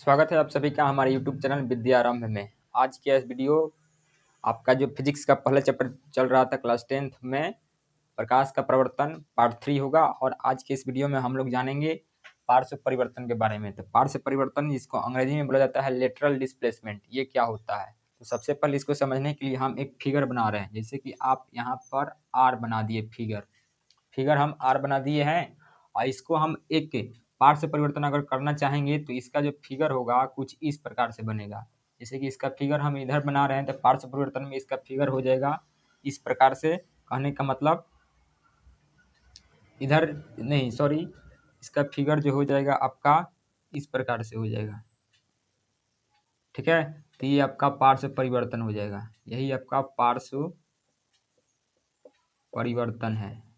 स्वागत है आप सभी का हमारे YouTube चैनल विद्या आरंभ में। आज की यह वीडियो आपका जो फिजिक्स का पहला चैप्टर चल रहा था क्लास 10th में प्रकाश का प्रवर्तन पार्ट 3 होगा और आज के इस वीडियो में हम लोग जानेंगे पार्श्व परिवर्तन के बारे में। तो पार्श्व परिवर्तन जिसको अंग्रेजी में बोला जाता है लेटरल डिस्प्लेसमेंट, ये क्या होता है। तो सबसे पहले इसको समझने के लिए हम एक फिगर बना रहे हैं। जैसे कि आप यहाँ पर आर बना दिए, फिगर हम आर बना दिए हैं और इसको हम एक पार्श्व परिवर्तन अगर करना चाहेंगे तो इसका जो फिगर होगा कुछ इस प्रकार से बनेगा। जैसे कि इसका फिगर हम इधर बना रहे हैं तो पार्श्व परिवर्तन में इसका फिगर हो जाएगा इस प्रकार से। कहने का मतलब इधर नहीं, सॉरी, इसका फिगर जो हो जाएगा आपका इस प्रकार से हो जाएगा, ठीक है। तो ये आपका पार्श्व परिवर्तन हो जाएगा, यही आपका पार्श्व परिवर्तन है।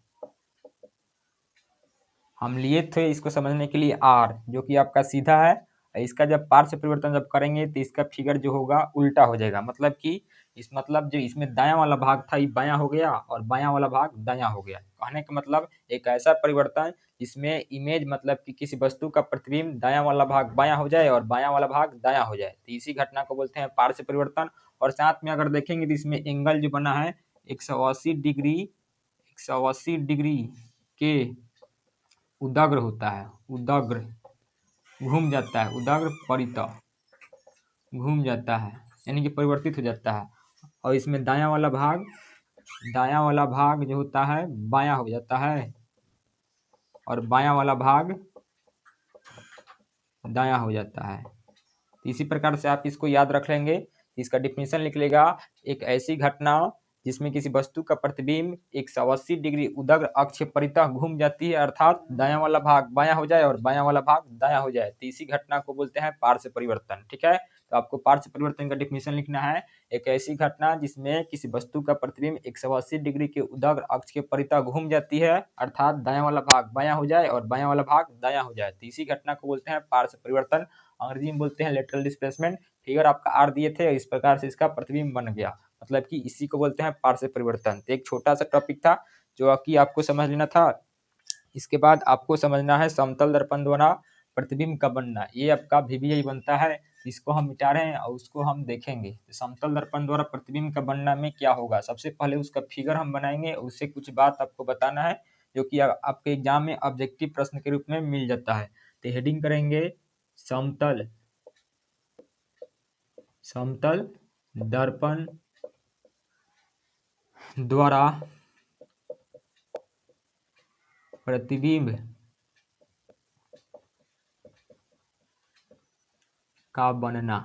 हम लिए थे इसको समझने के लिए आर, जो कि आपका सीधा है। इसका जब पार्श्व परिवर्तन जब करेंगे तो इसका फिगर जो होगा उल्टा हो जाएगा। मतलब कि इस मतलब जो इसमें दायां वाला भाग था ये बायां हो गया और बायां वाला भाग दायां हो गया। कहने का मतलब एक ऐसा परिवर्तन जिसमें इमेज मतलब कि किसी वस्तु का प्रतिबिंब दायां वाला भाग बायां हो जाए और बायां वाला भाग दायां हो जाए, तो इसी घटना को बोलते हैं पार्श्व परिवर्तन। और साथ में अगर देखेंगे तो इसमें एंगल जो बना है 180 डिग्री के उदाग्र होता है, उदाग्र घूम जाता है, उदाग्र परितः घूम जाता है, यानी कि परिवर्तित हो जाता है। और इसमें दायां वाला भाग जो होता है बायां हो जाता है और बायां वाला भाग दायां हो जाता है। तो इसी प्रकार से आप इसको याद रख लेंगे। इसका डिफिनेशन लिख लेगा, एक ऐसी घटना जिसमें किसी वस्तु का प्रतिबिंब 180 डिग्री उदग्र अक्ष परितः घूम जाती है, अर्थात दायां वाला भाग बायां हो जाए और बायां वाला भाग दायां हो जाए, तो इसी घटना को बोलते हैं पार्श्व परिवर्तन, ठीक है। तो आपको पार्श्व परिवर्तन का डिफिनेशन लिखना है, एक ऐसी घटना जिसमें किसी वस्तु का प्रतिबिंब 180 डिग्री के उदग्र अक्ष के परितः घूम जाती है, अर्थात दायां वाला भाग बायां हो जाए और बायां वाला भाग दायां हो जाए, तो इसी घटना को बोलते हैं पार्श्व परिवर्तन। अंग्रेजी में बोलते हैं लेटरल डिस्प्लेसमेंट। फिगर आपका आर दिए थे, इस प्रकार से इसका प्रतिबिंब बन गया, मतलब कि इसी को बोलते हैं पार्श्व परिवर्तन। तो एक छोटा सा टॉपिक था जो कि आपको समझ लेना था। इसके बाद आपको समझना है समतल दर्पण द्वारा प्रतिबिंब का बनना। ये आपका वीवीआई बनता है, इसको हम मिटा रहे हैं और उसको हम देखेंगे। तो समतल दर्पण द्वारा प्रतिबिंब का बनना में क्या होगा, सबसे पहले उसका फिगर हम बनाएंगे, उससे कुछ बात आपको बताना है जो कि आपके एग्जाम में ऑब्जेक्टिव प्रश्न के रूप में मिल जाता है। तो हेडिंग करेंगे समतल दर्पण द्वारा प्रतिबिंब का बनना।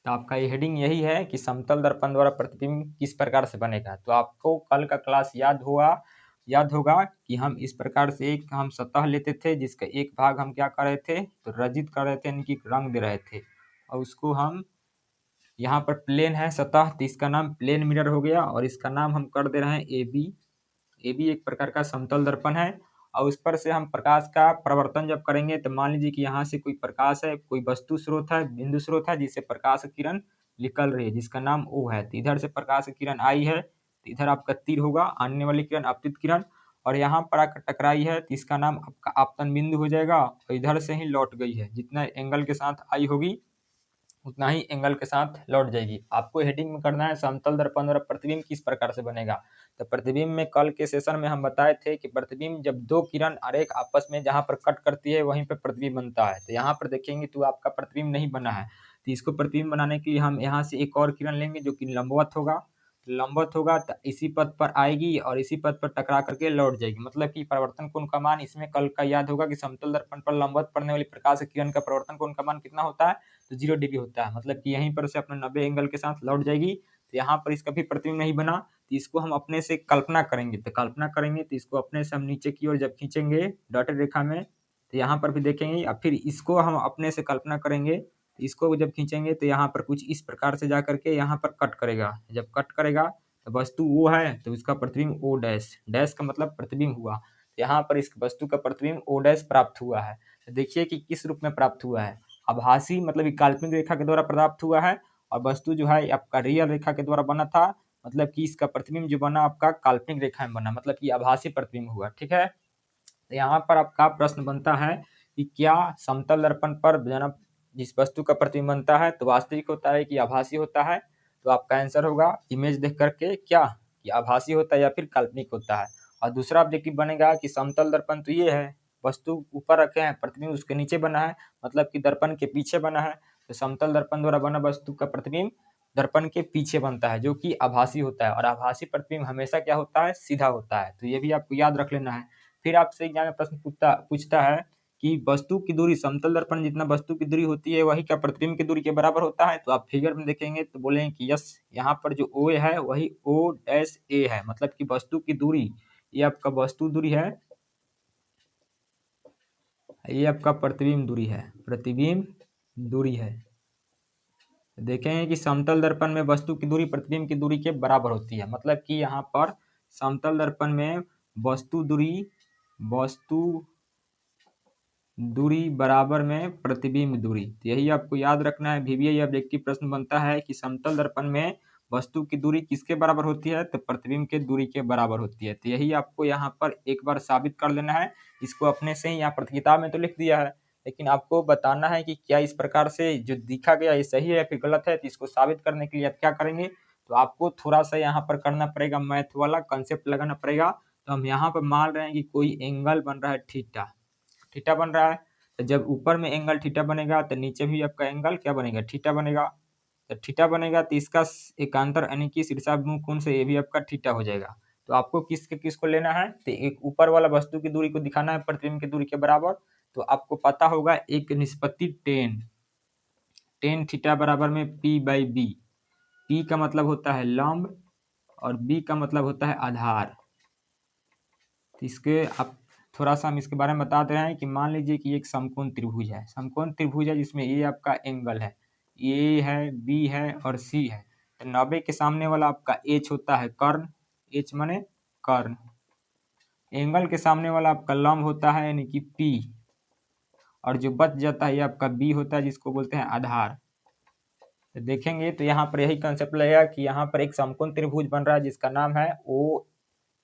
तो आपका ये हेडिंग यही है कि समतल दर्पण द्वारा प्रतिबिंब किस प्रकार से बनेगा। तो आपको कल का क्लास याद होगा कि हम इस प्रकार से एक हम सतह लेते थे जिसका एक भाग हम क्या कर रहे थे, तो रजित कर रहे थे, यानी कि रंग दे रहे थे, और उसको हम यहाँ पर प्लेन है सतह, तो इसका नाम प्लेन मिरर हो गया और इसका नाम हम कर दे रहे हैं ए बी एक प्रकार का समतल दर्पण है। और उस पर से हम प्रकाश का प्रवर्तन जब करेंगे तो मान लीजिए कि यहाँ से कोई प्रकाश है, कोई वस्तु स्रोत है, बिंदु स्रोत है जिससे प्रकाश किरण निकल रही है जिसका नाम O है। तो इधर से प्रकाश किरण आई है तो इधर आपका तीर होगा, आने वाली किरण आपतित किरण, और यहाँ पर आकर टकराई है तो इसका नाम आपका आपतन बिंदु हो जाएगा और इधर से ही लौट गई है, जितना एंगल के साथ आई होगी उतना ही एंगल के साथ लौट जाएगी। आपको हेडिंग में करना है समतल दर्पण द्वारा प्रतिबिंब किस प्रकार से बनेगा। तो प्रतिबिंब में कल के सेशन में हम बताए थे कि प्रतिबिंब जब दो किरण आरेख आपस में जहां पर कट करती है वहीं पर प्रतिबिंब बनता है। तो यहाँ पर देखेंगे तो आपका प्रतिबिंब नहीं बना है, तो इसको प्रतिबिंब बनाने के लिए हम यहाँ से एक और किरण लेंगे जो कि लंबवत होगा तो इसी पथ पर आएगी और इसी पथ पर टकरा करके लौट जाएगी। मतलब कि परिवर्तन कोण का मान इसमें कल का याद होगा कि समतल दर्पण पर लंबवत पड़ने वाली प्रकाश किरण का परिवर्तन कोण का मान कितना होता है, तो 0 डिग्री होता है। मतलब कि यहीं पर से अपने 90 एंगल के साथ लौट जाएगी। तो यहाँ पर इसका भी प्रतिबिंब नहीं बना, तो इसको हम अपने से कल्पना करेंगे। तो इसको अपने से हम नीचे की ओर जब खींचेंगे डॉटेड रेखा में तो यहाँ पर भी देखेंगे, और फिर इसको हम अपने से कल्पना करेंगे, तो इसको जब खींचेंगे तो यहाँ पर कुछ इस प्रकार से जा करके यहाँ पर कट करेगा। जब कट करेगा तो वस्तु वो है तो उसका प्रतिबिंब ओ डैश, डैश का मतलब प्रतिबिंब हुआ। तो यहाँ पर इस वस्तु का प्रतिबिंब ओ डैश प्राप्त हुआ है। तो देखिए कि किस रूप में प्राप्त हुआ है, आभासी मतलब काल्पनिक रेखा के द्वारा प्राप्त हुआ है, और वस्तु जो है आपका रियल रेखा के द्वारा बना था, मतलब कि इसका प्रतिबिंब जो बना आपका काल्पनिक रेखा में बना, मतलब कि आभासी प्रतिबिंब हुआ, ठीक है। तो यहाँ पर आपका प्रश्न बनता है कि क्या समतल दर्पण पर जब जिस वस्तु का प्रतिबिंब बनता है तो वास्तविक होता है कि आभासी होता है। तो आपका आंसर होगा इमेज देख करके क्या कि आभासी होता है या फिर काल्पनिक होता है। और दूसरा ऑब्जेक्टिव बनेगा कि समतल दर्पण तो ये है, वस्तु ऊपर रखे हैं, प्रतिबिंब उसके नीचे बना है, मतलब कि दर्पण के पीछे बना है। तो समतल दर्पण द्वारा बना वस्तु का प्रतिबिंब दर्पण के पीछे बनता है, जो कि आभासी होता है। और आभासी प्रतिबिंब हमेशा क्या होता है, सीधा होता है। तो ये भी आपको याद रख लेना है। फिर आपसे एग्जाम में प्रश्न पूछता है कि वस्तु की दूरी समतल दर्पण जितना वस्तु की दूरी होती है वही क्या प्रतिबिंब की दूरी के बराबर होता है। तो आप फिगर में देखेंगे तो बोलेंगे कि यस, यहाँ पर जो ओ है वही ओ डैश ए है, मतलब कि वस्तु की दूरी, ये आपका वस्तु दूरी है, ये आपका प्रतिबिंब दूरी है, प्रतिबिंब दूरी है। देखेंगे कि समतल दर्पण में वस्तु की दूरी प्रतिबिंब की दूरी के बराबर होती है, मतलब कि यहाँ पर समतल दर्पण में वस्तु दूरी बराबर में प्रतिबिंब दूरी। तो यही आपको याद रखना है। VBI ऑब्जेक्टिव प्रश्न बनता है कि समतल दर्पण में वस्तु की दूरी किसके बराबर होती है, तो प्रतिबिंब के दूरी के बराबर होती है। तो यही आपको यहाँ पर एक बार साबित कर लेना है। इसको अपने से ही यहाँ पर किताब में तो लिख दिया है, लेकिन आपको बताना है कि क्या इस प्रकार से जो दिखा गया ये सही है या फिर गलत है। तो इसको साबित करने के लिए आप क्या करेंगे, तो आपको थोड़ा सा यहाँ पर करना पड़ेगा, मैथ वाला कंसेप्ट लगाना पड़ेगा। तो हम यहाँ पर मान रहे हैं कि कोई एंगल बन रहा है थीटा, थीटा बन रहा है। तो जब ऊपर में एंगल थीटा बनेगा तो नीचे भी आपका एंगल क्या बनेगा, थीटा बनेगा। तो थीटा बनेगा तो इसका एकांतर यानी कि शीर्षाभिमुख कोण से ये भी आपका थीटा हो जाएगा। तो आपको किसको लेना है, तो एक ऊपर वाला वस्तु की दूरी को दिखाना है प्रतिबिंब की दूरी के बराबर। तो आपको पता होगा एक निष्पत्ति टेन थीटा बराबर में P/B। P का मतलब होता है लंब और B का मतलब होता है आधार। तो इसके आप थोड़ा सा हम इसके बारे में बता दे रहे हैं कि मान लीजिए कि एक समकोण त्रिभुज है, समकोण त्रिभुज है जिसमें ये आपका एंगल है, ए है, बी है और सी है। तो 90 के सामने वाला आपका एच होता है कर्ण, एच माने कर्ण। एंगल के सामने वाला आपका लंब होता है यानी कि पी, और जो बच जाता है ये आपका बी होता है जिसको बोलते हैं आधार। तो देखेंगे तो यहाँ पर यही कंसेप्ट लगेगा कि यहाँ पर एक समकोण त्रिभुज बन रहा है जिसका नाम है ओ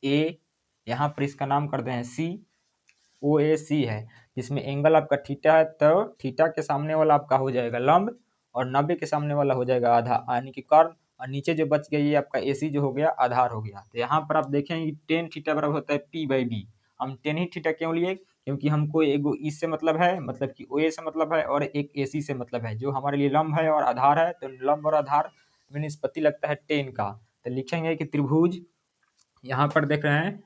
ए, यहाँ पर इसका नाम करते हैं सी, OAC है, जिसमें एंगल आपका थीटा है। तो थीटा के सामने वाला आपका हो जाएगा लंब और 90 के सामने वाला हो जाएगा आधा यानी कि कर्ण, और नीचे जो बच गया ये आपका AC जो हो गया आधार हो गया। तो यहाँ पर आप देखेंगे टेन थीटा बराबर होता है P/B। हम टेन ही थीटा क्यों लिए, क्योंकि हमको एगो इससे मतलब है, मतलब कि OA से मतलब है और एक AC से मतलब है, जो हमारे लिए लंब है और आधार है। तो लंब और आधार में निष्पत्ति लगता है टेन का। तो लिखेंगे कि त्रिभुज, यहाँ पर देख रहे हैं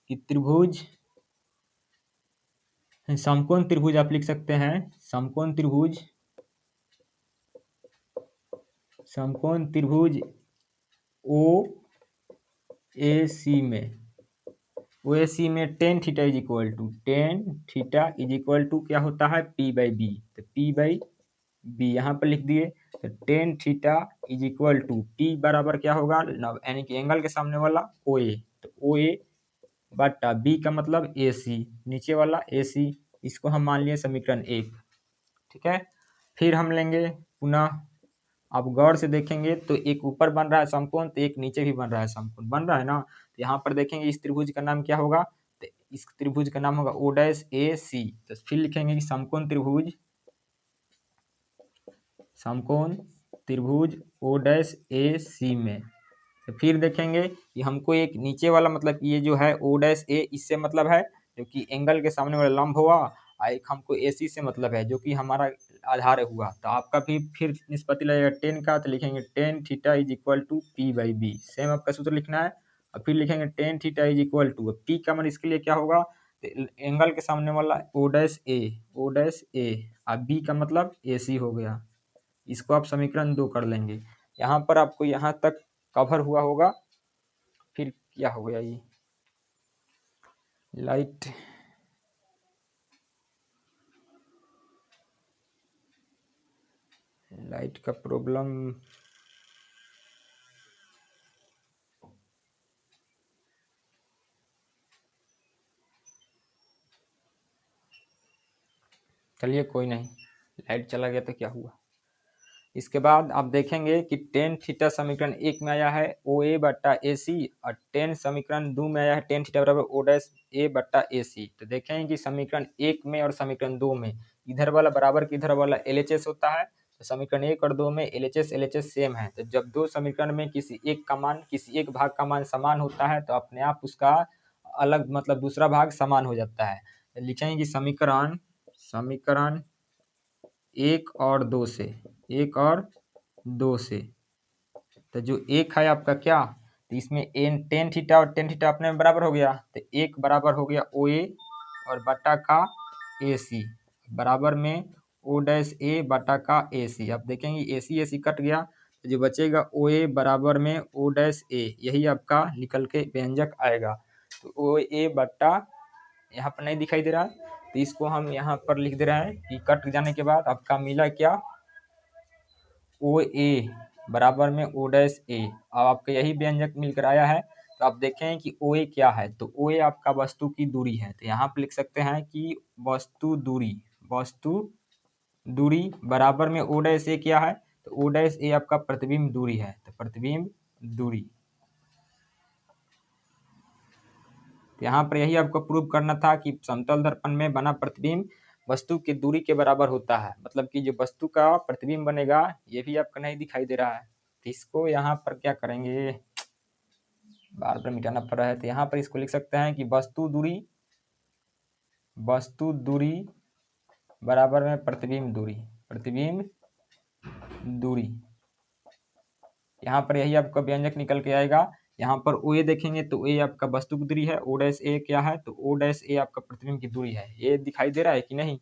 कि त्रिभुज, समकोण त्रिभुज आप लिख सकते हैं, समकोण त्रिभुज, समकोण त्रिभुज OAC में tan theta is equal to क्या होता है P/B। तो P/B यहाँ पर लिख दिए। तो tan theta is equal to P बराबर क्या होगा, यानी कि एंगल के सामने वाला OA, तो OA बटा B का मतलब AC, नीचे वाला AC। इसको हम मान लिए समीकरण 1, ठीक है। फिर हम लेंगे पुनः, आप गौर से देखेंगे तो एक ऊपर बन रहा है समकोण तो एक नीचे भी बन रहा है समकोण, बन रहा है ना। तो यहाँ पर देखेंगे इस त्रिभुज का नाम क्या होगा, तो इस त्रिभुज का नाम होगा O'AC। तो फिर लिखेंगे कि समकोण त्रिभुज O'AC में। तो फिर देखेंगे कि हमको एक नीचे वाला मतलब ये जो है O'A इससे मतलब है जो कि एंगल के सामने वाला लंब हुआ, और एक हमको AC से मतलब है जो कि हमारा आधार हुआ। तो आपका भी फिर निष्पत्ति लगेगा टेन का। तो लिखेंगे tan theta is equal to P/B, same आपका सूत्र लिखना है। और फिर लिखेंगे tan theta is equal to P का मान इसके लिए क्या होगा, तो एंगल के सामने वाला O', और B का मतलब AC हो गया। इसको आप समीकरण 2 कर लेंगे। यहाँ पर आपको यहाँ तक कवर हुआ होगा। फिर क्या हो गया, ये लाइट का प्रॉब्लम, चलिए कोई नहीं, लाइट चला गया तो क्या हुआ। इसके बाद आप देखेंगे कि टेन थीटा समीकरण 1 में आया है ओ ए बट्टा ए सी, और टेन समीकरण 2 में आया है टेन थीटा बराबर ओ डैश ए बट्टा ए सी। तो देखेंगे कि समीकरण 1 में और समीकरण 2 में इधर वाला बराबर कि इधर वाला LHS होता है। तो समीकरण 1 और 2 में LHS सेम है। तो जब दो समीकरण में किसी एक भाग का मान समान होता है तो अपने आप उसका अलग मतलब दूसरा भाग समान हो जाता है। तो लिखेंगे कि समीकरण 1 और 2 से तो जो एक है आपका क्या, तो इसमें एन टेन थीटा और टेन थीटा अपने में बराबर हो गया। तो एक बराबर हो गया ओ ए और बटा का ए सी बराबर में ओ डैश ए बटा का ए सी। आप देखेंगे ए सी कट गया तो जो बचेगा ओ ए बराबर में ओ डैश ए, यही आपका निकल के व्यंजक आएगा। तो ओ ए बटा यहाँ पर नहीं दिखाई दे रहा है तो इसको हम यहाँ पर लिख दे रहे हैं कि कट जाने के बाद आपका मिला क्या, ओ ए बराबर में ओ डैश ए। अब आपका यही व्यंजक मिलकर आया है। तो आप देखें कि ओ ए क्या है, तो ओ ए आपका वस्तु की दूरी है। तो यहाँ पर लिख सकते हैं कि वस्तु दूरी बराबर में ओ डैश ए क्या है, तो ओ डैश ए आपका प्रतिबिंब दूरी है। तो प्रतिबिंब दूरी, तो यहाँ पर यही आपको प्रूव करना था कि समतल दर्पण में बना प्रतिबिंब वस्तु की दूरी के बराबर होता है। मतलब कि जो वस्तु का प्रतिबिंब बनेगा ये भी आपको नहीं दिखाई दे रहा है। तो इसको यहाँ पर क्या करेंगे, बार बार मिटाना पड़ रहा है। तो यहाँ पर इसको लिख सकते हैं कि वस्तु दूरी बराबर में प्रतिबिंब दूरी। यहाँ पर यही आपका व्यंजक निकल के आएगा। यहाँ पर ओ ए देखेंगे तो ए आपका वस्तु की दूरी है, ओ डैश ए क्या है, तो ओ डैश ए आपका प्रतिबिंब की दूरी है। ये दिखाई दे रहा है कि नहीं,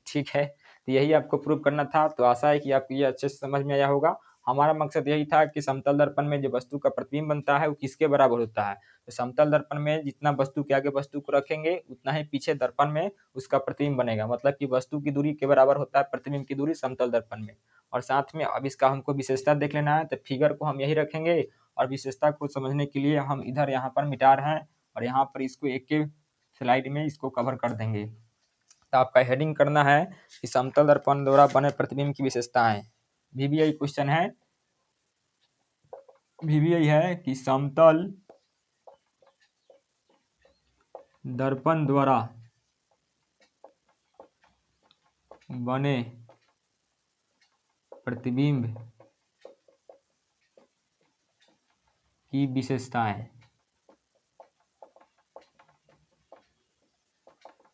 ठीक है। तो यही आपको प्रूव करना था। तो आशा है कि आपको ये अच्छे से समझ में आया होगा। हमारा मकसद यही था कि समतल दर्पण में जो वस्तु का प्रतिबिंब बनता है वो किसके बराबर होता है। तो समतल दर्पण में जितना वस्तु के आगे वस्तु को रखेंगे उतना ही पीछे दर्पण में उसका प्रतिबिंब बनेगा। मतलब कि वस्तु की दूरी के बराबर होता है प्रतिबिंब की दूरी समतल दर्पण में। और साथ में अब इसका हमको विशेषता देख लेना है। तो फिगर को हम यही रखेंगे और विशेषता को समझने के लिए हम इधर यहाँ पर मिटा रहे हैं और यहाँ पर इसको एक स्लाइड में इसको कवर कर देंगे। तो आपका हेडिंग करना है कि समतल दर्पण द्वारा बने प्रतिबिंब की विशेषताएं। VBI क्वेश्चन है, VBI है कि समतल दर्पण द्वारा बने प्रतिबिंब की विशेषताएं।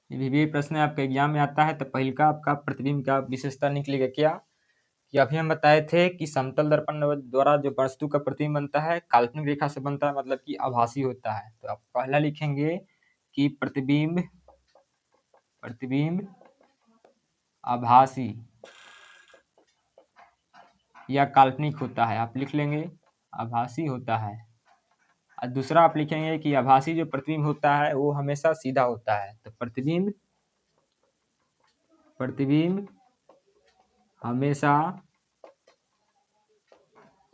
VBI प्रश्न आपके एग्जाम में आता है। तो पहले का आपका प्रतिबिंब का विशेषता निकलेगा क्या, कि अभी हम बताए थे कि समतल दर्पण द्वारा जो वस्तु का प्रतिबिंब बनता है काल्पनिक रेखा से बनता है, मतलब कि आभासी होता है। तो आप पहला लिखेंगे कि प्रतिबिंब आभासी या काल्पनिक होता है। आप लिख लेंगे आभासी होता है। और दूसरा आप लिखेंगे कि आभासी जो प्रतिबिंब होता है वो हमेशा सीधा होता है। तो प्रतिबिंब हमेशा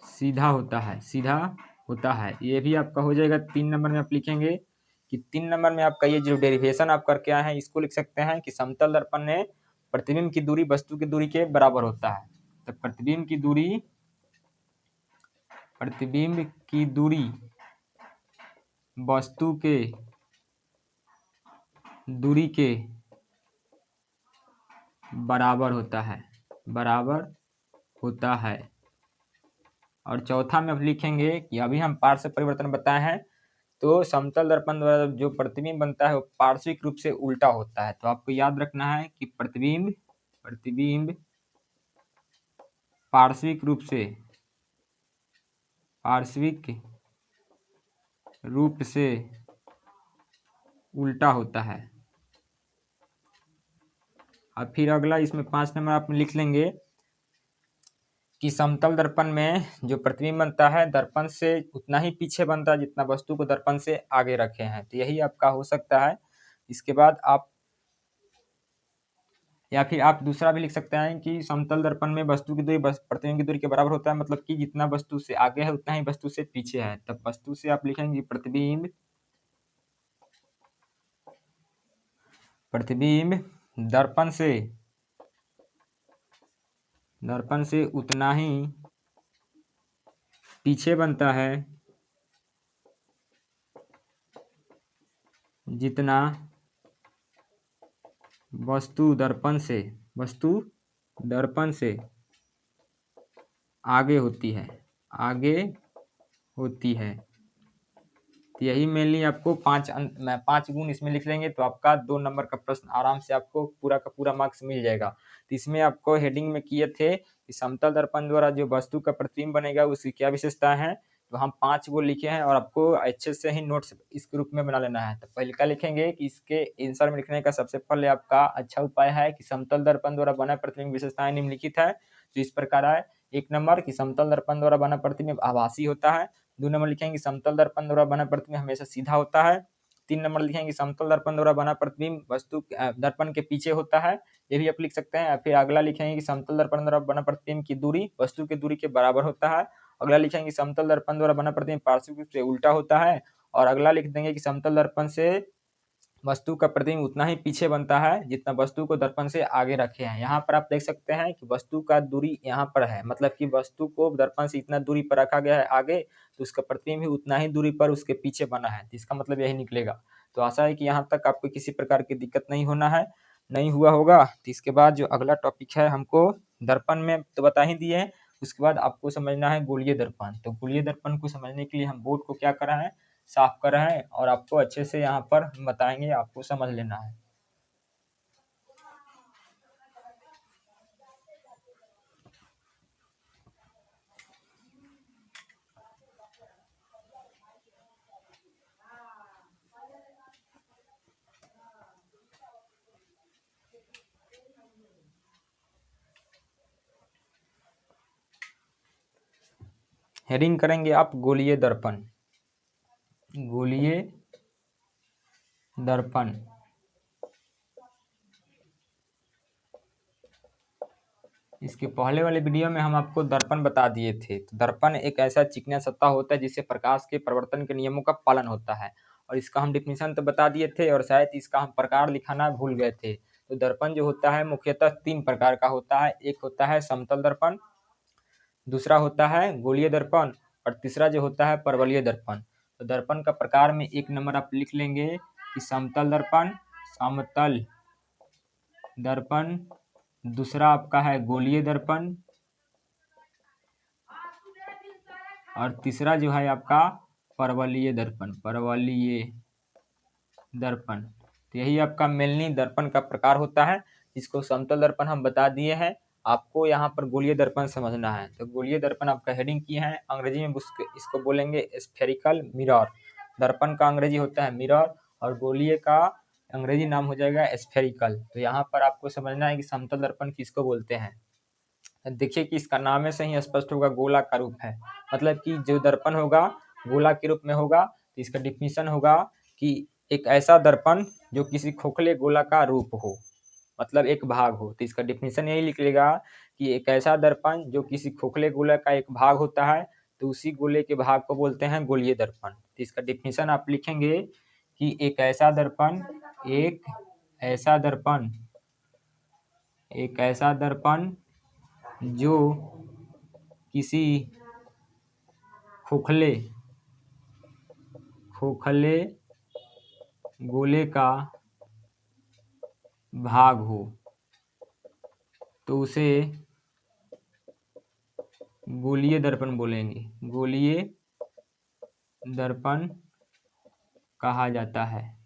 सीधा होता है। ये भी आपका हो जाएगा। 3 नंबर में आप लिखेंगे कि 3 नंबर में आपका ये जो डेरिवेशन आप करके आए हैं इसको लिख सकते हैं कि समतल दर्पण में प्रतिबिंब की दूरी वस्तु की दूरी के बराबर होता है। तो प्रतिबिंब की दूरी वस्तु के दूरी के बराबर होता है। और चौथा में आप लिखेंगे कि अभी हम पार्श्व परिवर्तन बताए हैं। तो समतल दर्पण द्वारा जो प्रतिबिंब बनता है वो पार्श्विक रूप से उल्टा होता है। तो आपको याद रखना है कि प्रतिबिंब पार्श्विक रूप से उल्टा होता है। अब फिर अगला इसमें 5 नंबर आप लिख लेंगे कि समतल दर्पण में जो प्रतिबिंब बनता है दर्पण से उतना ही पीछे बनता है जितना वस्तु को दर्पण से आगे रखे हैं। तो यही आपका हो सकता है। इसके बाद आप या फिर आप दूसरा भी लिख सकते हैं कि समतल दर्पण में वस्तु की दूरी प्रतिबिंब की दूरी के बराबर होता है। मतलब कि जितना वस्तु से आगे है उतना ही वस्तु से पीछे है। तब वस्तु से आप लिखेंगे प्रतिबिंब दर्पण से दर्पण से उतना ही पीछे बनता है जितना वस्तु दर्पण से आगे होती है। तो यही मेनली आपको 5 गुण इसमें लिख लेंगे तो आपका 2 नंबर का प्रश्न आराम से आपको पूरा का पूरा मार्क्स मिल जाएगा। तो इसमें आपको हेडिंग में किए थे कि समतल दर्पण द्वारा जो वस्तु का प्रतिबिंब बनेगा उसकी क्या विशेषता है। तो हम 5 वो लिखे हैं और आपको अच्छे से ही नोट्स इसके रूप में बना लेना है। तो पहले क्या लिखेंगे कि इसके आंसर में लिखने का सबसे पहले आपका अच्छा उपाय है कि समतल दर्पण द्वारा बना प्रतिबिंब विशेषताएं निम्नलिखित है। तो इस प्रकार है 1 नंबर कि समतल दर्पण द्वारा बना प्रतिबिंब आभासी होता है। 2 नंबर लिखेंगे समतल दर्पण द्वारा बना प्रतिबिंब हमेशा सीधा होता है। 3 नंबर लिखेंगे समतल दर्पण द्वारा बना प्रतिबिंब वस्तु दर्पण के पीछे होता है। ये भी आप लिख सकते हैं। फिर अगला लिखेंगे कि समतल दर्पण द्वारा बना प्रतिबिंब की दूरी वस्तु की दूरी के बराबर होता है। अगला लिखेंगे समतल दर्पण द्वारा बना प्रतिबिंब पार्श्विक रूप से उल्टा होता है। और अगला लिख देंगे कि समतल दर्पण से वस्तु का प्रतिबिंब उतना ही पीछे बनता है जितना वस्तु को दर्पण से आगे रखे हैं। यहाँ पर आप देख सकते हैं कि वस्तु का दूरी यहाँ पर है, मतलब कि वस्तु को दर्पण से इतना दूरी पर रखा गया है आगे, तो उसका प्रतिबिंब भी उतना ही दूरी पर उसके पीछे बना है। तो इसका मतलब यही निकलेगा। तो आशा है कि यहाँ तक आपको किसी प्रकार की दिक्कत नहीं हुआ होगा। तो इसके बाद जो अगला टॉपिक है हमको दर्पण में तो बता ही दिए हैं, उसके बाद आपको समझना है गोलीय दर्पण। तो गोलीय दर्पण को समझने के लिए हम बोर्ड को क्या करा है, साफ कर रहे हैं और आपको अच्छे से यहाँ पर बताएंगे, आपको समझ लेना है। हेडिंग करेंगे आप गोलीय दर्पण। गोलीय दर्पण इसके पहले वाले वीडियो में हम आपको दर्पण बता दिए थे। तो दर्पण एक ऐसा चिकना सत्ता होता है जिससे प्रकाश के परिवर्तन के नियमों का पालन होता है, और इसका हम डिफिनीशन तो बता दिए थे और शायद इसका हम प्रकार लिखाना भूल गए थे। तो दर्पण जो होता है मुख्यतः 3 प्रकार का होता है। एक होता है समतल दर्पण, दूसरा होता है गोलीय दर्पण और तीसरा जो होता है परवलयीय दर्पण। तो दर्पण का प्रकार में 1 नंबर आप लिख लेंगे कि समतल दर्पण, दूसरा आपका है गोलीय दर्पण और तीसरा जो है आपका परवलयीय दर्पण। तो यही आपका मेनली दर्पण का प्रकार होता है। इसको समतल दर्पण हम बता दिए हैं, आपको यहाँ पर गोलीय दर्पण समझना है। तो गोलीय दर्पण आपका हेडिंग किए हैं, अंग्रेजी में इसको बोलेंगे स्फेरिकल मिरर। दर्पण का अंग्रेजी होता है मिरर और गोलीय का अंग्रेजी नाम हो जाएगा स्फेरिकल। तो यहाँ पर आपको समझना है कि समतल दर्पण किसको बोलते हैं। देखिए कि इसका नाम से ही स्पष्ट होगा, गोला का रूप है, मतलब कि जो दर्पण होगा गोला के रूप में होगा। तो इसका डिफिनीशन होगा कि एक ऐसा दर्पण जो किसी खोखले गोला का रूप हो, मतलब एक भाग हो। तो इसका डिफिनीशन यही लिखिएगा कि एक ऐसा दर्पण जो किसी खोखले गोले का एक भाग होता है, तो उसी गोले के भाग को बोलते हैं गोलीय दर्पण। तो इसका डिफिनीशन आप लिखेंगे कि एक ऐसा दर्पण जो किसी खोखले गोले का भाग हो, तो उसे गोलीय दर्पण बोलेंगे, गोलीय दर्पण कहा जाता है।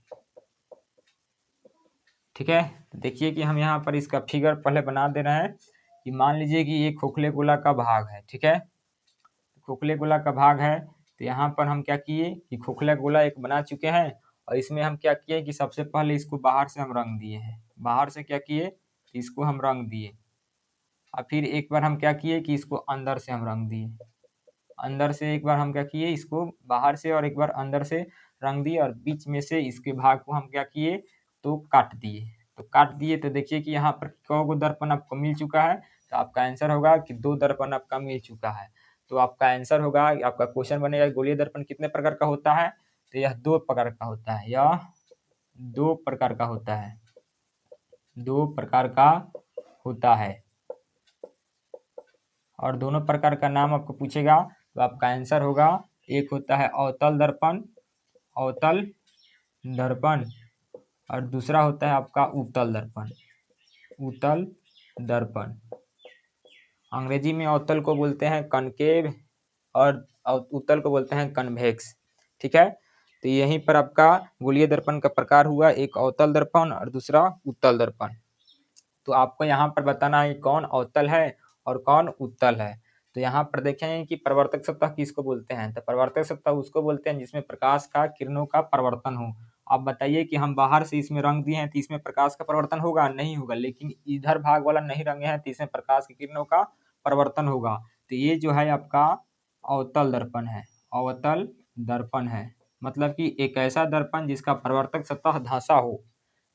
ठीक है, देखिए कि हम यहाँ पर इसका फिगर पहले बना दे रहे हैं कि मान लीजिए कि ये खोखले गोला का भाग है। ठीक है, खोखले गोला का भाग है। तो यहाँ पर हम क्या किए कि खोखला गोला एक बना चुके हैं और इसमें हम क्या किए कि सबसे पहले इसको बाहर से हम रंग दिए हैं। बाहर से क्या किए, इसको हम रंग दिए और फिर एक बार हम क्या किए कि इसको अंदर से हम रंग दिए। अंदर से एक बार हम क्या किए, इसको बाहर से और एक बार अंदर से रंग दिए और बीच में से इसके भाग को हम क्या किए तो काट दिए। तो काट दिए तो देखिए कि यहाँ पर कौ दर्पण आपको मिल चुका है। तो आपका आंसर होगा कि 2 दर्पण आपका मिल चुका है। तो आपका आंसर होगा, आपका क्वेश्चन बनेगा गोलीय दर्पण कितने प्रकार का होता है। तो यह 2 प्रकार का होता है, यह 2 प्रकार का होता है, 2 प्रकार का होता है। और दोनों प्रकार का नाम आपको पूछेगा तो आपका आंसर होगा, एक होता है अवतल दर्पण, अवतल दर्पण, और दूसरा होता है आपका उत्तल दर्पण, उत्तल दर्पण। अंग्रेजी में अवतल को बोलते हैं कनकेव और उत्तल को बोलते हैं कन्वेक्स। ठीक है, तो यहीं पर आपका गोलीय दर्पण का प्रकार हुआ, एक अवतल दर्पण और दूसरा उत्तल दर्पण। तो आपको यहाँ पर बताना है कौन अवतल है और कौन उत्तल है। तो यहाँ पर देखें कि परावर्तक सतह किसको बोलते हैं, तो परावर्तक सतह उसको बोलते हैं जिसमें प्रकाश का किरणों का परिवर्तन हो। आप बताइए कि हम बाहर से इसमें रंग दिए हैं तो इसमें प्रकाश का परिवर्तन होगा, नहीं होगा, लेकिन इधर भाग वाला नहीं रंगे हैं तो इसमें प्रकाश की किरणों का परिवर्तन होगा। तो ये जो है आपका अवतल दर्पण है, अवतल दर्पण है। मतलब कि एक ऐसा दर्पण जिसका परावर्तक सतह धंसा हो,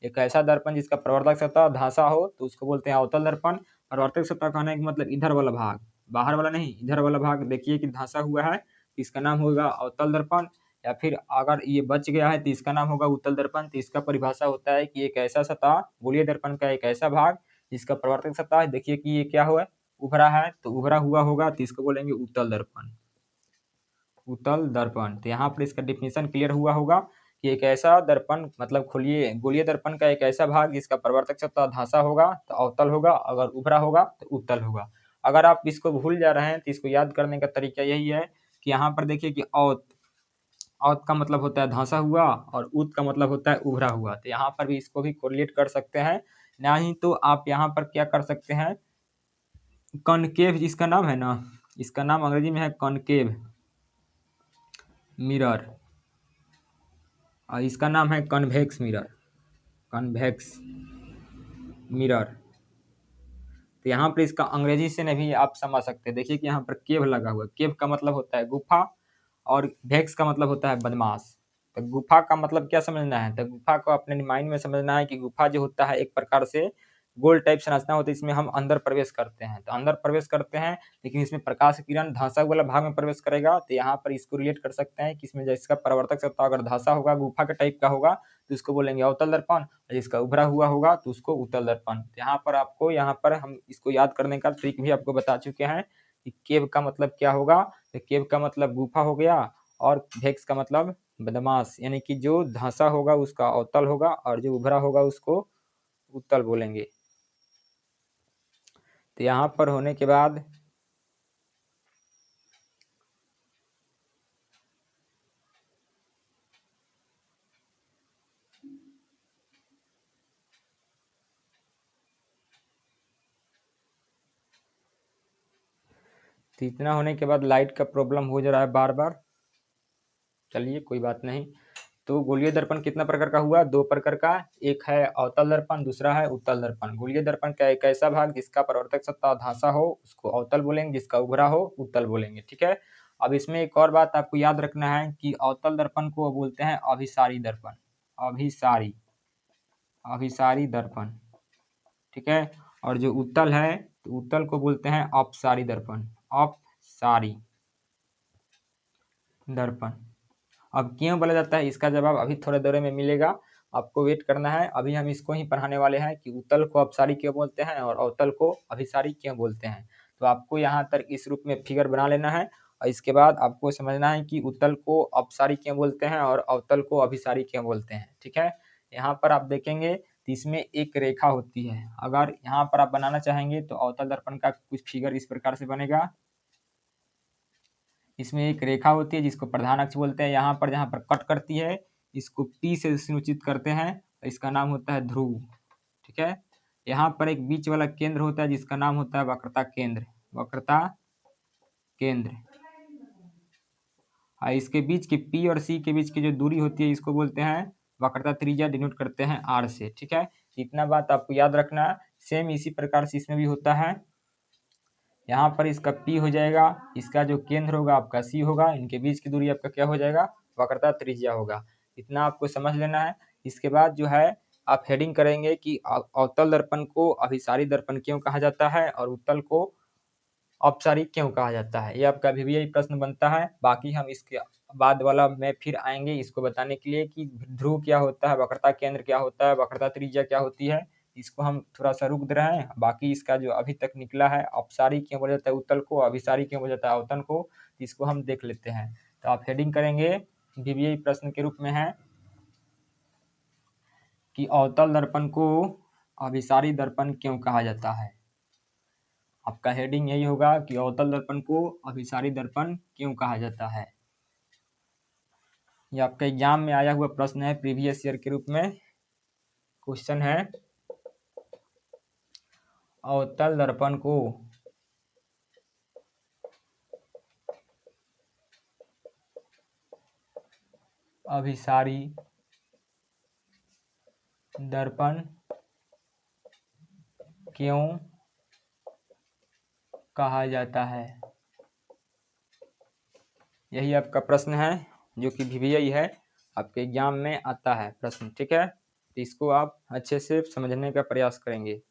एक ऐसा दर्पण जिसका प्रवर्तक सतह धंसा हो तो उसको बोलते हैं अवतल दर्पण। प्रवर्तक सतह कहने का मतलब इधर वाला भाग, बाहर वाला नहीं, इधर वाला भाग देखिए कि धंसा हुआ है, इसका नाम होगा अवतल दर्पण। या फिर अगर ये बच गया है तो इसका नाम होगा उत्तल दर्पण। तो इसका परिभाषा होता है कि एक ऐसा सतह, गोलीय दर्पण का एक ऐसा भाग जिसका प्रवर्तक सतह देखिए कि ये क्या हुआ, उभरा है, तो उभरा हुआ होगा तो इसको बोलेंगे उत्तल दर्पण, उत्तल दर्पण। तो यहाँ पर इसका डिफिनेशन क्लियर हुआ होगा कि एक ऐसा दर्पण मतलब खोलिए गोलीय दर्पण का एक ऐसा भाग जिसका परावर्तक सतह धंसा होगा तो अवतल होगा, अगर उभरा होगा तो उत्तल होगा। अगर आप इसको भूल जा रहे हैं तो इसको याद करने का तरीका यही है कि यहाँ पर देखिए कि औत, औत का मतलब होता है धंसा हुआ और उत का मतलब होता है उभरा हुआ। तो यहाँ पर भी इसको भी कोरिलेट कर सकते हैं, नहीं तो आप यहाँ पर क्या कर सकते हैं, कनकेव जिसका नाम है ना, इसका नाम अंग्रेजी में है कनकेव मिरर और इसका नाम है कन्वेक्स मिरर, कन्वेक्स मिरर। तो यहाँ पर इसका अंग्रेजी से नहीं भी आप समझ सकते हैं। देखिए कि यहाँ पर केव लगा हुआ है, केव का मतलब होता है गुफा और वेक्स का मतलब होता है बदमाश। तो गुफा का मतलब क्या समझना है, तो गुफा को अपने माइंड में समझना है कि गुफा जो होता है एक प्रकार से गोल टाइप संरचना होती है, इसमें हम अंदर प्रवेश करते हैं, तो अंदर प्रवेश करते हैं लेकिन इसमें प्रकाश की किरण धंसा वाला भाग में प्रवेश करेगा। तो यहाँ पर इसको रिलेट कर सकते हैं कि इसमें जिसका परावर्तक सतह अगर धंसा होगा, गुफा के टाइप का होगा, तो इसको बोलेंगे अवतल दर्पण, और जिसका उभरा हुआ होगा तो उसको उत्तल दर्पण। यहाँ पर आपको, यहाँ पर हम इसको याद करने का ट्रिक भी आपको बता चुके हैं कि केव का मतलब क्या होगा, तो केव का मतलब गुफा हो गया और भेक्स का मतलब बदमाश, यानी कि जो धंसा होगा उसका अवतल होगा और जो उभरा होगा उसको उत्तल बोलेंगे। तो यहाँ पर होने के बाद तो इतना होने के बाद लाइट का प्रॉब्लम हो जा रहा है बार बार, चलिए कोई बात नहीं। तो गोलीय दर्पण कितना प्रकार का हुआ, दो प्रकार का, एक है अवतल दर्पण, दूसरा है उत्तल दर्पण। गोलीय दर्पण का एक ऐसा भाग जिसका परावर्तक सतह धंसा हो उसको अवतल बोलेंगे, जिसका उभरा हो उत्तल बोलेंगे। ठीक है, अब इसमें एक और बात आपको याद रखना है कि अवतल दर्पण को बोलते हैं अभिसारी दर्पण, अभिसारी, अभिसारी दर्पण। ठीक है, और जो उत्तल है तो उत्तल को बोलते हैं अपसारी दर्पण, अपसारी दर्पण। अब क्यों बोला जाता है इसका जवाब अभी थोड़े देर में मिलेगा, आपको वेट करना है। अभी हम इसको ही पढ़ाने वाले हैं कि उत्तल को अपसारी क्यों बोलते हैं और अवतल को अभिसारी क्यों बोलते हैं। तो आपको यहाँ तक इस रूप में फिगर बना लेना है और इसके बाद आपको समझना है कि उत्तल को अपसारी क्यों बोलते हैं और अवतल को अभिसारी क्यों बोलते हैं। ठीक है, यहाँ पर आप देखेंगे तो इसमें एक रेखा होती है, अगर यहाँ पर आप बनाना चाहेंगे तो अवतल दर्पण का कुछ फिगर इस प्रकार से बनेगा। इसमें एक रेखा होती है जिसको प्रधान अक्ष बोलते हैं, यहाँ पर जहाँ पर कट करती है इसको P से सुनिश्चित करते हैं, इसका नाम होता है ध्रुव। ठीक है, यहाँ पर एक बीच वाला केंद्र होता है जिसका नाम होता है वक्रता केंद्र, वक्रता केंद्र। और इसके बीच की P और C के बीच की जो दूरी होती है इसको बोलते हैं वक्रता त्रिज्या, डिनोट करते हैं R से। ठीक है, इतना बात आपको याद रखना। सेम इसी प्रकार से इसमें भी होता है, यहाँ पर इसका P हो जाएगा, इसका जो केंद्र होगा आपका C होगा, इनके बीच की दूरी आपका क्या हो जाएगा, वक्रता त्रिज्या होगा। इतना आपको समझ लेना है। इसके बाद जो है आप हेडिंग करेंगे कि अवतल दर्पण को अभिसारी दर्पण क्यों कहा जाता है और उत्तल को अपसारी क्यों कहा जाता है, ये आपका VVI प्रश्न बनता है। बाकी हम इसके बाद वाला में फिर आएंगे इसको बताने के लिए कि ध्रुव क्या होता है, वक्रता केंद्र क्या होता है, वक्रता त्रिज्या क्या होती है, इसको हम थोड़ा सा रुक दे रहे हैं। बाकी इसका जो अभी तक निकला है, अपसारी क्यों बोला जाता है उत्तल को, अभिसारी क्यों बोला जाता है अवतल को, इसको हम देख लेते हैं। तो आप हेडिंग करेंगे वीवीआई प्रश्न के रूप में है कि अवतल दर्पण को अभिसारी दर्पण क्यों कहा जाता है। आपका हेडिंग यही होगा कि अवतल दर्पण को अभिसारी दर्पण क्यों कहा जाता है। ये आपके एग्जाम में आया हुआ प्रश्न है प्रीवियस ईयर के रूप में। क्वेश्चन है अवतल दर्पण को अभिसारी दर्पण क्यों कहा जाता है। यही आपका प्रश्न है जो कि वीवीआई है, आपके एग्जाम में आता है प्रश्न, ठीक है। तो इसको आप अच्छे से समझने का प्रयास करेंगे।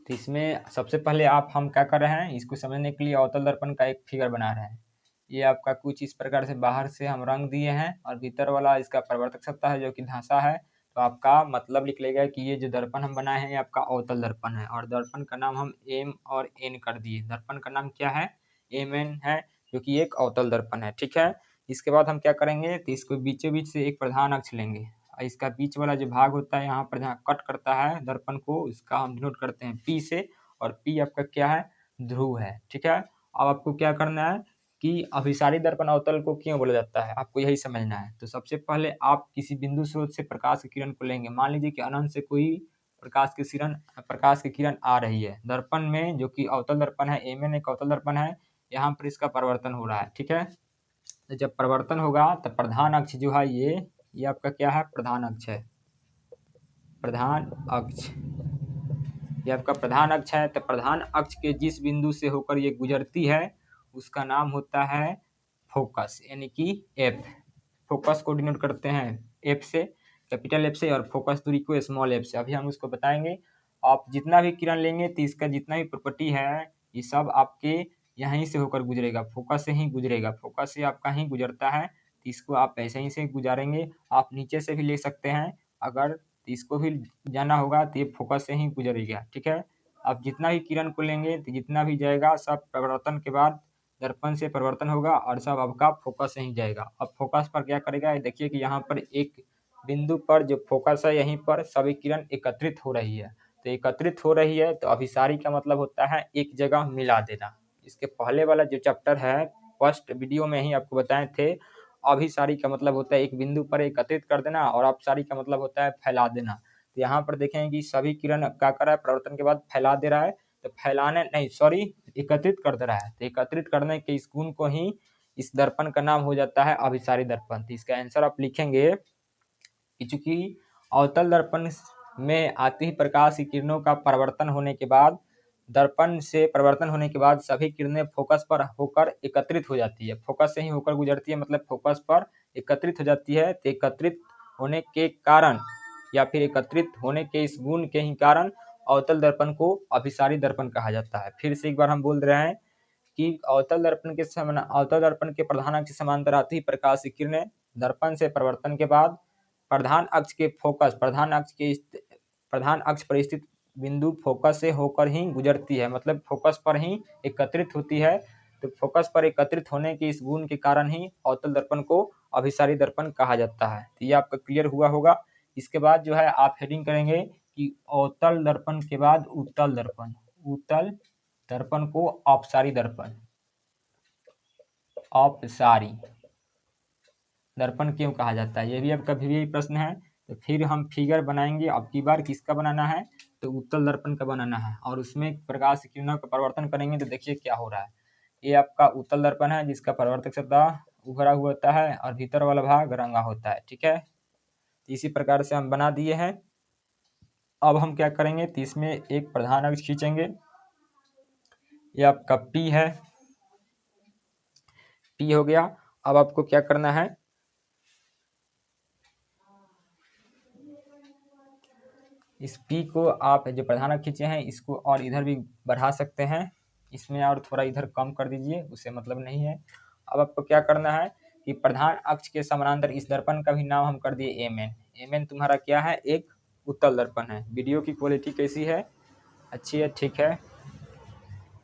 तो इसमें सबसे पहले हम क्या कर रहे हैं, इसको समझने के लिए अवतल दर्पण का एक फिगर बना रहे हैं। ये आपका कुछ इस प्रकार से बाहर से हम रंग दिए हैं और भीतर वाला इसका परिवर्तक सत्ता है जो कि धांसा है। तो आपका मतलब लिख लेगा कि ये जो दर्पण हम बनाए हैं ये आपका अवतल दर्पण है, और दर्पण का नाम हम एम और एन कर दिए। दर्पण का नाम क्या है, एम एन है, जो कि एक अवतल दर्पण है, ठीक है। इसके बाद हम क्या करेंगे, तो इसको बीचों बीच से एक प्रधान अक्ष लेंगे, इसका बीच वाला जो भाग होता है यहाँ पर जहाँ कट करता है दर्पण को, इसका हम डिनोट करते हैं पी से, और पी आपका क्या है, ध्रुव है, ठीक है। अब आपको क्या करना है कि अभिसारी दर्पण अवतल को क्यों बोला जाता है, आपको यही समझना है। तो सबसे पहले आप किसी बिंदु स्रोत से प्रकाश की किरण को लेंगे। मान लीजिए कि अनंत से कोई प्रकाश की किरण आ रही है दर्पण में, जो कि अवतल दर्पण है, एम एन एक अवतल दर्पण है, यहाँ पर इसका परिवर्तन हो रहा है, ठीक है। तो जब परिवर्तन होगा तो प्रधान अक्ष जो है ये आपका क्या है, प्रधान अक्ष है, प्रधान अक्ष, ये आपका प्रधान अक्ष है। तो प्रधान अक्ष के जिस बिंदु से होकर ये गुजरती है उसका नाम होता है फोकस, यानी कि एफ। फोकस को डिनोट करते हैं एफ से, कैपिटल एफ से, और फोकस दूरी को स्मॉल एफ से। अभी हम उसको बताएंगे। आप जितना भी किरण लेंगे तो इसका जितना भी प्रॉपर्टी है ये सब आपके यहीं से होकर गुजरेगा, फोकस से ही गुजरेगा, फोकस से आपका ही गुजरता है। तो इसको आप ऐसे ही से गुजारेंगे। आप नीचे से भी ले सकते हैं, अगर इसको भी जाना होगा तो ये फोकस से ही गुजरेगा, ठीक है। आप जितना भी किरण को लेंगे तो जितना भी जाएगा सब परिवर्तन के बाद दर्पण से परिवर्तन होगा और सब आपका फोकस से ही जाएगा। अब फोकस पर क्या करेगा, ये देखिए कि यहाँ पर एक बिंदु पर जो फोकस है यहीं पर सभी किरण एकत्रित हो रही है। तो एकत्रित हो रही है तो अभिसारी का मतलब होता है एक जगह मिला देना। इसके पहले वाला जो चैप्टर है फर्स्ट वीडियो में ही आपको बताए थे, अभिसारी का मतलब होता है एक बिंदु पर एकत्रित कर देना, और अपसारी का मतलब होता है फैला देना। तो यहाँ पर देखेंगे कि सभी किरण क्या कर रहा है, परिवर्तन के बाद फैला दे रहा है। तो फैलाने नहीं, सॉरी, एकत्रित कर दे रहा है। तो एकत्रित करने के इस गुण को ही इस दर्पण का नाम हो जाता है अभिसारी दर्पण। तो इसका आंसर आप लिखेंगे कि चूंकि अवतल दर्पण में आती ही प्रकाश की किरणों का परिवर्तन होने के बाद, दर्पण से परिवर्तन होने के बाद सभी किरणें फोकस पर होकर एकत्रित हो जाती है, फोकस से ही होकर गुजरती है, मतलब फोकस पर एकत्रित हो जाती है। तो एकत्रित होने के कारण या फिर एकत्रित होने के इस गुण के ही कारण अवतल दर्पण को अभिसारी दर्पण कहा जाता है। फिर से एक बार हम बोल रहे हैं कि अवतल दर्पण के प्रधान अक्ष से समांतर आती ही प्रकाश की किरणें दर्पण से परिवर्तन के बाद प्रधान अक्ष के फोकस प्रधान अक्ष पर स्थित बिंदु फोकस से होकर ही गुजरती है, मतलब फोकस पर ही एकत्रित होती है। तो फोकस पर एकत्रित होने के इस गुण के कारण ही अवतल दर्पण को अभिसारी दर्पण कहा जाता है। तो ये आपका क्लियर हुआ होगा। इसके बाद जो है आप हेडिंग करेंगे कि अवतल दर्पण के बाद उत्तल दर्पण, उत्तल दर्पण को अपसारी दर्पण, अपसारी दर्पण क्यों कहा जाता है, ये भी आपका वीवीआई प्रश्न है। तो फिर हम फिगर बनाएंगे, अब की बार किसका बनाना है, तो उत्तल दर्पण का बनाना है, और उसमें प्रकाश की किरणों का परिवर्तन करेंगे। तो देखिए क्या हो रहा है, ये आपका उत्तल दर्पण है जिसका परिवर्तक सतह उभरा हुआ होता है और भीतर वाला भाग रंगा होता है, ठीक है। इसी प्रकार से हम बना दिए हैं। अब हम क्या करेंगे, तो इसमें एक प्रधान अक्ष खींचेंगे, ये आपका पी है, पी हो गया। अब आपको क्या करना है, इस पी को आप जो प्रधान अक्ष खींचे हैं इसको और इधर भी बढ़ा सकते हैं, इसमें और थोड़ा इधर कम कर दीजिए, उससे मतलब नहीं है। अब आपको क्या करना है कि प्रधान अक्ष के समानांतर इस दर्पण का भी नाम हम कर दिए एम एन। एम एन तुम्हारा क्या है, एक उत्तल दर्पण है। वीडियो की क्वालिटी कैसी है, अच्छी है, ठीक है।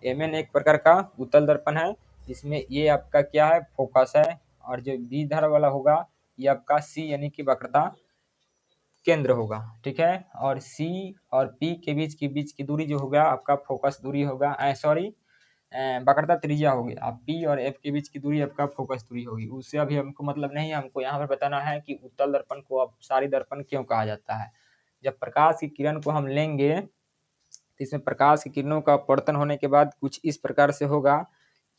एम एन एक प्रकार का उत्तल दर्पण है जिसमें ये आपका क्या है, फोकस है, और जो बी धार वाला होगा ये आपका सी यानी कि वक्रता केंद्र होगा, ठीक है। और सी और पी के बीच की दूरी जो होगा आपका फोकस दूरी होगा, सॉरी वक्रता त्रिज्या होगी। आप पी और एफ के बीच की दूरी आपका फोकस दूरी होगी। उससे अभी हमको मतलब नहीं है, हमको यहाँ पर बताना है कि उत्तल दर्पण को अपसारी दर्पण क्यों कहा जाता है। जब प्रकाश की किरण को हम लेंगे तो इसमें प्रकाश की किरणों का अपवर्तन होने के बाद कुछ इस प्रकार से होगा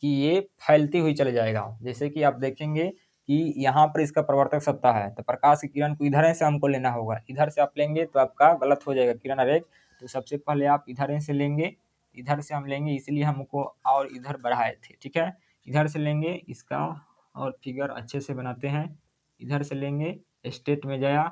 कि ये फैलती हुई चले जाएगा। जैसे कि आप देखेंगे कि यहाँ पर इसका प्रवर्तक सत्ता है, तो प्रकाश की किरण को इधर से हमको लेना होगा। इधर से आप लेंगे तो आपका गलत हो जाएगा किरण आरेख। तो सबसे पहले आप इधर से लेंगे, इधर से हम लेंगे, इसलिए हमको और इधर बढ़ाए थे, ठीक है। इधर से लेंगे इसका और फिगर अच्छे से बनाते हैं। इधर से लेंगे, स्टेट में जाया,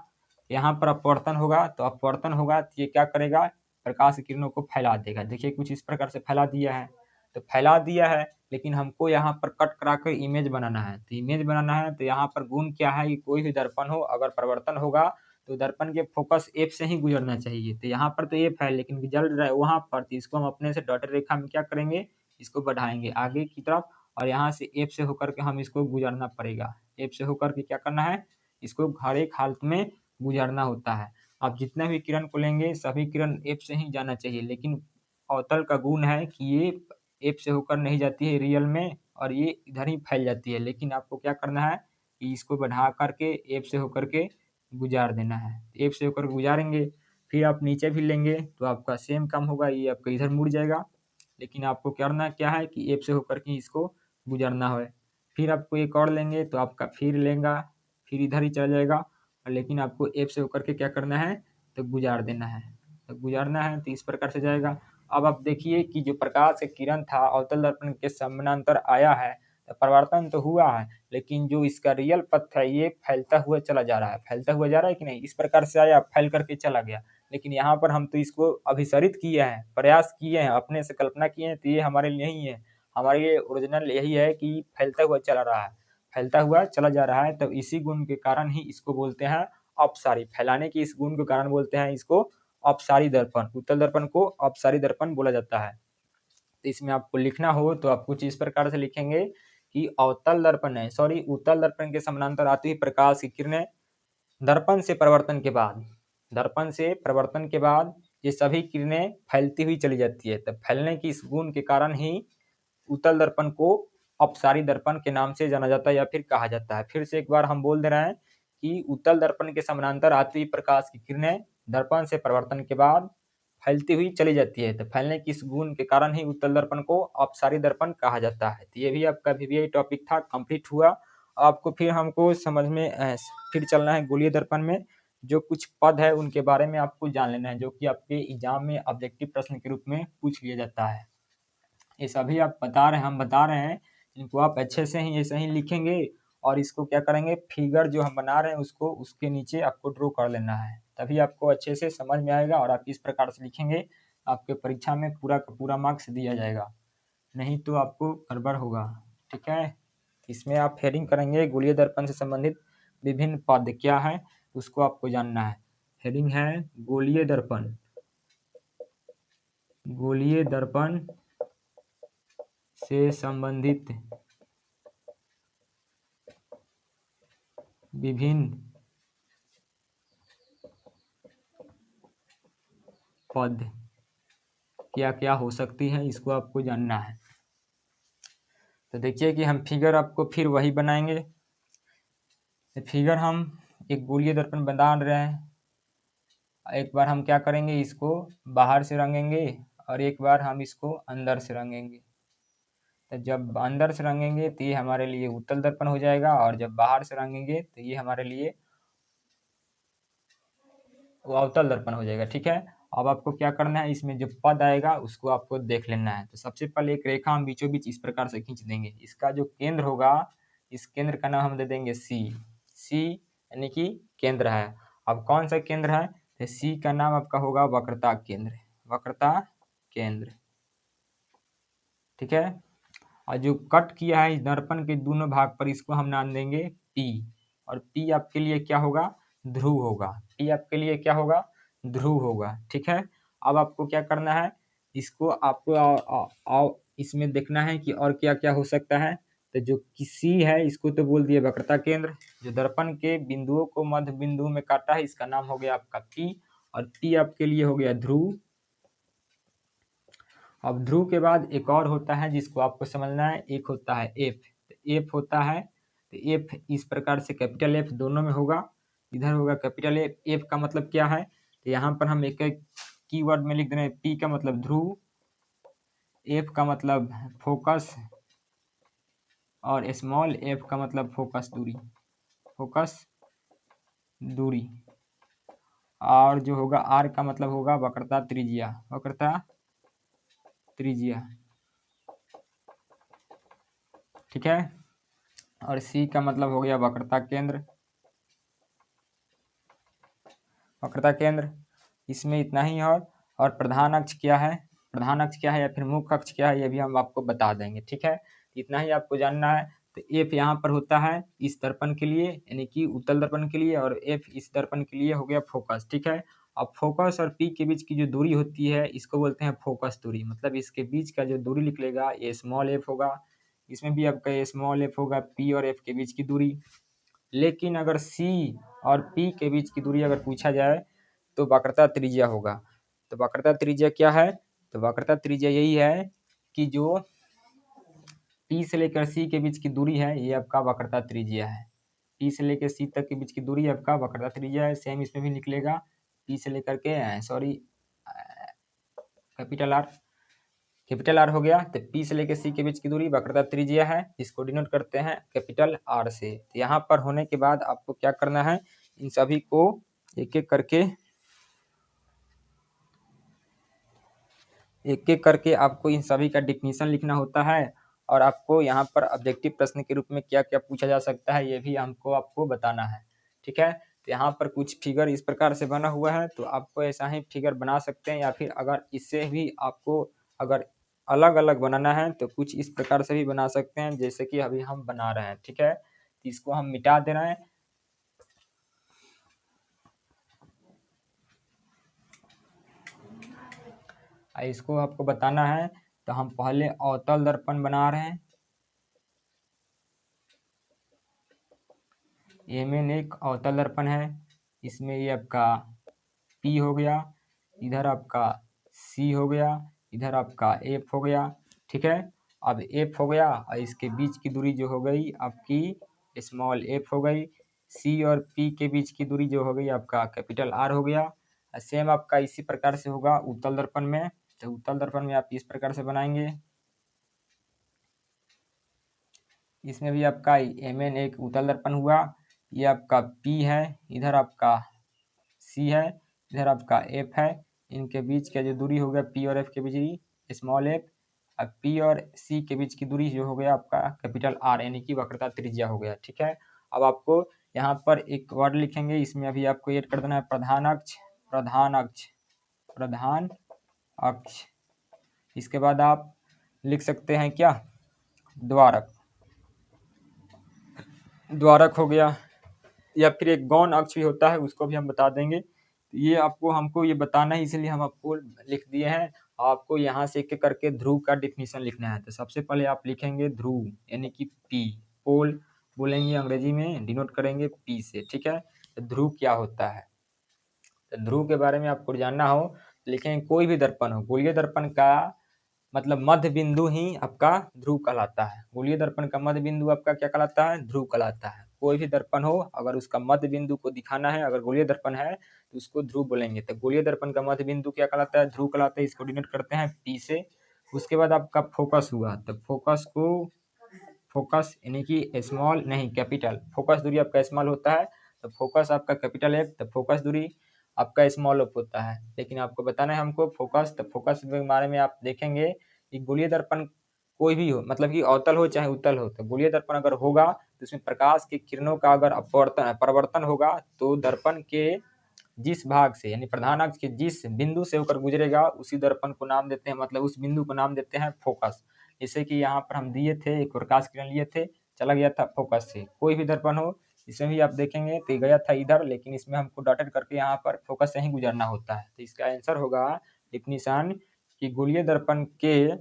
यहाँ पर अपवर्तन होगा, तो अपवर्तन होगा तो ये क्या करेगा, प्रकाश की किरणों को फैला देगा। देखिए कुछ इस प्रकार से फैला दिया है, तो फैला दिया है, लेकिन हमको यहाँ पर कट कराकर इमेज बनाना है। तो इमेज बनाना है तो यहाँ पर गुण क्या है कि कोई भी दर्पण हो अगर परिवर्तन होगा तो दर्पण के फोकस एफ से ही गुजरना चाहिए। तो यहाँ पर तो एफ है लेकिन जल रहा है वहाँ पर, तो इसको हम अपने से डॉटेड रेखा में क्या करेंगे, इसको बढ़ाएंगे आगे की तरफ, और यहाँ से एफ से होकर के हम इसको गुजरना पड़ेगा। एफ से होकर के क्या करना है, इसको हर एक हालत में गुजरना होता है। आप जितना भी किरण को लेंगे सभी किरण एफ से ही जाना चाहिए, लेकिन अवतल का गुण है कि ये एफ से होकर नहीं जाती है रियल में, और ये इधर ही फैल जाती है। लेकिन आपको क्या करना है कि इसको बढ़ा करके एफ से होकर के गुजार देना है। एफ से होकर गुजारेंगे, फिर आप नीचे भी लेंगे तो आपका सेम काम होगा, ये आपका इधर मुड़ जाएगा। लेकिन आपको करना क्या है कि एफ से होकर के इसको गुजरना है। फिर आपको एक और लेंगे तो आपका फिर लेगा, फिर इधर ही चला जाएगा, लेकिन आपको एफ से होकर के क्या करना है, तो गुजार देना है। तो गुजारना है तो इस प्रकार से जाएगा। अब आप देखिए कि जो प्रकाश की किरण था अवतल दर्पण के समानांतर आया है, तो परिवर्तन तो हुआ है, लेकिन जो इसका रियल पथ है ये फैलता हुआ चला जा रहा है। फैलता हुआ जा रहा है कि नहीं, इस प्रकार से आया, फैल करके चला गया। लेकिन यहाँ पर हम तो इसको अभिसरित किए हैं, प्रयास किए हैं, अपने से कल्पना किए हैं, तो ये हमारे लिए ही है। हमारे लिए ओरिजिनल यही है कि फैलता हुआ चला रहा है, फैलता हुआ चला जा रहा है। तब इसी गुण के कारण ही इसको बोलते हैं अपसारी। फैलाने की इस गुण के कारण बोलते हैं इसको अपसारी दर्पण। उत्तल दर्पण को अपसारी दर्पण बोला जाता है। तो इसमें आपको लिखना हो तो आप कुछ इस प्रकार से लिखेंगे कि अवतल दर्पण है, सॉरी उत्तल दर्पण के समानांतर आती हुई प्रकाश की किरणें दर्पण से परिवर्तन के बाद, दर्पण से परिवर्तन के बाद ये सभी किरणें फैलती हुई चली जाती है। तब फैलने की इस गुण के कारण ही उत्तल दर्पण को अपसारी दर्पण के नाम से जाना जाता है या फिर कहा जाता है। फिर से एक बार हम बोल दे रहे हैं कि उत्तल दर्पण के समानांतर आती हुई प्रकाश की किरणें दर्पण से परिवर्तन के बाद फैलती हुई चली जाती है। तो फैलने की इस गुण के कारण ही उत्तल दर्पण को अपसारी दर्पण कहा जाता है। तो ये भी आपका वीवीआई टॉपिक था, कंप्लीट हुआ। आपको फिर हमको समझ में फिर चलना है गोलीय दर्पण में। जो कुछ पद है उनके बारे में आपको जान लेना है, जो कि आपके एग्जाम में ऑब्जेक्टिव प्रश्न के रूप में पूछ लिया जाता है। ये सभी आप बता रहे हैं, हम बता रहे हैं, इनको आप अच्छे से ही ऐसे ही लिखेंगे, और इसको क्या करेंगे, फिगर जो हम बना रहे हैं उसको उसके नीचे आपको ड्रॉ कर लेना है, तभी आपको अच्छे से समझ में आएगा। और आप इस प्रकार से लिखेंगे, आपके परीक्षा में पूरा का पूरा मार्क्स दिया जाएगा, नहीं तो आपको गड़बड़ होगा, ठीक है। इसमें आप हेडिंग करेंगे गोलीय दर्पण से संबंधित विभिन्न पद क्या है उसको आपको जानना है। हेडिंग है गोलीय दर्पण, गोलीय दर्पण से संबंधित विभिन्न पद क्या क्या हो सकती है, इसको आपको जानना है। तो देखिए कि हम फिगर आपको फिर वही बनाएंगे। तो फिगर हम एक गोलीय दर्पण बना रहे हैं। एक बार हम क्या करेंगे, इसको बाहर से रंगेंगे और एक बार हम इसको अंदर से रंगेंगे। तो जब अंदर से रंगेंगे तो ये हमारे लिए उत्तल दर्पण हो जाएगा, और जब बाहर से रंगेंगे तो ये हमारे लिए वो अवतल दर्पण हो जाएगा, ठीक है। अब आपको क्या करना है, इसमें जो पद आएगा उसको आपको देख लेना है। तो सबसे पहले एक रेखा हम बीचों बीच इस प्रकार से खींच देंगे। इसका जो केंद्र होगा, इस केंद्र का नाम हम दे देंगे सी। सी यानी कि केंद्र है। अब कौन सा केंद्र है, तो सी का नाम आपका होगा वक्रता केंद्र, वक्रता केंद्र, ठीक है। और जो कट किया है इस दर्पण के दोनों भाग पर, इसको हम नाम देंगे P। और P आपके लिए क्या होगा? ध्रुव होगा। P आपके लिए क्या होगा? ध्रुव होगा। ठीक है, अब आपको क्या करना है, इसको आपको इसमें देखना है कि और क्या क्या हो सकता है। तो जो किसी है इसको तो बोल दिए वक्रता केंद्र, जो दर्पण के बिंदुओं को मध्य बिंदु में काटा है इसका नाम हो गया आपका P। और P आपके लिए हो गया ध्रुव। अब ध्रुव के बाद एक और होता है जिसको आपको समझना है, एक होता है एफ। एफ होता है तो एफ इस प्रकार से कैपिटल एफ दोनों में होगा, इधर होगा कैपिटल एफ। एफ का मतलब क्या है, तो यहाँ पर हम एक एक कीवर्ड में लिख दे रहे हैं। पी का मतलब ध्रुव, एफ का मतलब फोकस, और स्मॉल एफ का मतलब फोकस दूरी, फोकस दूरी। और जो होगा आर का मतलब होगा वक्रता त्रिज्या, वक्रता त्रिज्या। ठीक है, और सी का मतलब हो गया वक्रता केंद्र, वक्रता केंद्र। इसमें इतना ही। और प्रधान अक्ष क्या है, प्रधान अक्ष क्या है या फिर मुख्य अक्ष क्या है, ये भी हम आपको बता देंगे। ठीक है, इतना ही आपको जानना है। तो एफ यहाँ पर होता है इस दर्पण के लिए, यानी कि उत्तल दर्पण के लिए, और एफ इस दर्पण के लिए हो गया फोकस। ठीक है, अब फोकस और पी के बीच की जो दूरी होती है इसको बोलते हैं फोकस दूरी। मतलब इसके बीच का जो दूरी निकलेगा ये स्मॉल एफ होगा, इसमें भी आपका ये स्मॉल एफ होगा, पी और एफ के बीच की दूरी। लेकिन अगर सी और पी के बीच की दूरी अगर पूछा जाए तो वक्रता त्रिज्या होगा। तो वक्रता त्रिज्या क्या है, तो वक्रता त्रिज्या यही है कि जो पी से लेकर सी के बीच की दूरी है ये आपका वक्रता त्रिज्या है। पी से लेकर सी तक के बीच की दूरी आपका वक्रता त्रिज्या है। सेम इसमें भी निकलेगा, पी से लेकर के sorry capital R, capital R हो गया। तो पी से लेकर सी के बीच की दूरी वक्रता त्रिज्या है, इसको डिनोट करते हैं कैपिटल आर से। तो यहाँ पर होने के बाद आपको क्या करना है, इन सभी को एक एक करके आपको इन सभी का डिफिनीशन लिखना होता है। और आपको यहाँ पर ऑब्जेक्टिव प्रश्न के रूप में क्या क्या पूछा जा सकता है ये भी हमको आपको बताना है। ठीक है, तो यहाँ पर कुछ फिगर इस प्रकार से बना हुआ है, तो आपको ऐसा ही फिगर बना सकते हैं, या फिर अगर इससे भी आपको अगर अलग अलग बनाना है तो कुछ इस प्रकार से भी बना सकते हैं जैसे कि अभी हम बना रहे हैं। ठीक है, तो इसको हम मिटा दे रहे हैं। इसको आपको बताना है, तो हम पहले अवतल दर्पण बना रहे हैं। एमएन एक अवतल दर्पण है, इसमें ये आपका पी हो गया, इधर आपका सी हो गया, इधर आपका एफ हो गया। ठीक है, अब एफ हो गया और इसके बीच की दूरी जो हो गई आपकी स्मॉल एफ हो गई। सी और पी के बीच की दूरी जो हो गई आपका कैपिटल आर हो गया। सेम आपका इसी प्रकार से होगा उत्तल दर्पण में। तो उत्तल दर्पण में आप इस प्रकार से बनाएंगे, इसमें भी आपका एम एन एक उत्तल दर्पण हुआ, ये आपका पी है, इधर आपका सी है, इधर आपका एफ है। इनके बीच का जो दूरी हो गया पी और एफ के बीच की स्मॉल एफ, अब पी और सी के बीच की दूरी जो हो गया आपका कैपिटल आर, यानी कि वक्रता त्रिज्या हो गया। ठीक है, अब आपको यहाँ पर एक वर्ड लिखेंगे, इसमें अभी आपको ऐड कर देना है प्रधान अक्ष, प्रधान अक्ष, प्रधान अक्ष। इसके बाद आप लिख सकते हैं क्या, द्वारक, द्वारक हो गया, या फिर एक गौण अक्ष भी होता है उसको भी हम बता देंगे। ये आपको हमको ये बताना है इसलिए हम आपको लिख दिए हैं। आपको यहाँ से एक एक करके ध्रुव का डिफिनीशन लिखना है। तो सबसे पहले आप लिखेंगे ध्रुव यानी कि पी, पोल बोलेंगे अंग्रेजी में, डिनोट करेंगे पी से। ठीक है, तो ध्रुव क्या होता है, तो ध्रुव के बारे में आपको जानना हो तो लिखेंगे कोई भी दर्पण हो, गोलीय दर्पण का मतलब मध्य बिंदु ही आपका ध्रुव कहलाता है। गोलीय दर्पण का मध्य बिंदु आपका क्या कहलाता है, ध्रुव कहलाता है। कोई भी दर्पण हो अगर उसका मध्य बिंदु को दिखाना है, अगर गोलीय दर्पण है तो उसको ध्रुव बोलेंगे। तो गोलीय दर्पण का मध्य बिंदु क्या कहलाता है, ध्रुव कहलाता है। इसको डिनोट करते हैं पी से। उसके बाद आपका फोकस हुआ, तो फोकस को, फोकस यानी कि स्मॉल नहीं कैपिटल, फोकस दूरी आपका स्मॉल होता है तो फोकस आपका कैपिटल है, तो फोकस दूरी आपका स्मॉल ऑफ होता है। लेकिन आपको बताना है हमको फोकस, तो फोकस के बारे में आप देखेंगे कि गोलीय दर्पण कोई भी हो, मतलब कि अवतल हो चाहे उत्तल हो, तो गोलीय दर्पण अगर होगा तो उसमें प्रकाश की किरणों का अगर अपवर्तन परिवर्तन होगा तो दर्पण के जिस भाग से यानी प्रधान अक्ष के जिस बिंदु से होकर गुजरेगा उसी दर्पण को नाम देते हैं, मतलब उस बिंदु को नाम देते हैं फोकस। जैसे कि यहाँ पर हम दिए थे, एक प्रकाश किरण लिए थे, चला गया था फोकस से। कोई भी दर्पण हो, इसमें भी आप देखेंगे तो गया था इधर, लेकिन इसमें हमको डॉटेड करके यहाँ पर फोकस से ही गुजरना होता है। तो इसका आंसर होगा डेफिनिशन कि गोलीय दर्पण के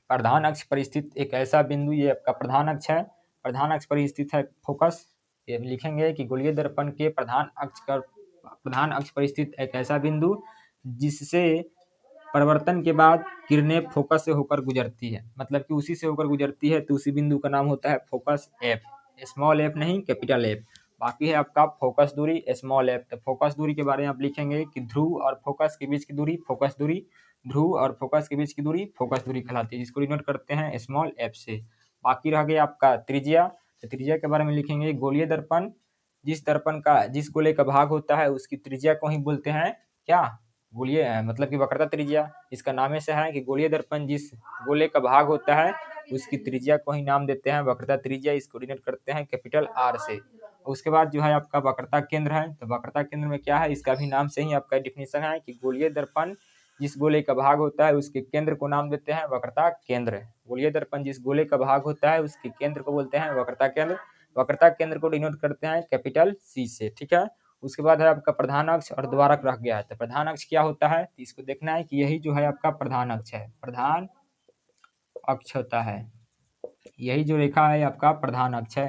प्रधान अक्ष पर स्थित एक ऐसा बिंदु, ये आपका प्रधान अक्ष है, प्रधान अक्ष पर स्थित है फोकस। ये लिखेंगे कि गोलीय दर्पण के प्रधान अक्ष पर स्थित एक ऐसा बिंदु जिससे परिवर्तन के बाद किरणें फोकस से होकर गुजरती है, मतलब कि उसी से होकर गुजरती है, तो उसी बिंदु का नाम होता है फोकस एफ। स्मॉल एफ नहीं, कैपिटल एफ। बाकी है आपका फोकस दूरी स्मॉल एफ। तो फोकस दूरी के बारे में आप लिखेंगे कि ध्रुव और फोकस के बीच की दूरी फोकस दूरी, ध्रुव और फोकस के बीच की दूरी फोकस दूरी कहलाती है, जिसको डिनोट करते हैं स्मॉल एफ से। बाकी रह गया आपका त्रिज्या। तो त्रिज्या के बारे में लिखेंगे गोलीय दर्पण, जिस गोले का भाग होता है उसकी त्रिज्या को ही बोलते हैं क्या, गोलीय, मतलब कि वक्रता त्रिज्या। इसका नाम ऐसा है कि गोलीय दर्पण जिस गोले का भाग होता है उसकी त्रिज्या को ही नाम देते हैं वक्रता त्रिज्या। इसको डिनोट करते हैं कैपिटल आर से। उसके बाद जो है आपका वक्रता केंद्र है। तो वक्रता केंद्र में क्या है, इसका भी नाम से ही आपका डिफिनेशन है कि गोलीय दर्पण जिस गोले का भाग होता है उसके केंद्र को नाम देते हैं वक्रता केंद्र। गोलीय दर्पण जिस गोले का भाग होता है उसके केंद्र को बोलते हैं वक्रता केंद्र। वक्रता केंद्र को डिनोट करते हैं कैपिटल सी से, ठीक है। उसके बाद है आपका प्रधान अक्ष और द्वारक रह गया है। तो प्रधान अक्ष क्या होता है, तो इसको देखना है कि यही जो है आपका प्रधान अक्ष है, प्रधान अक्ष होता है। यही जो रेखा है आपका प्रधान अक्ष है,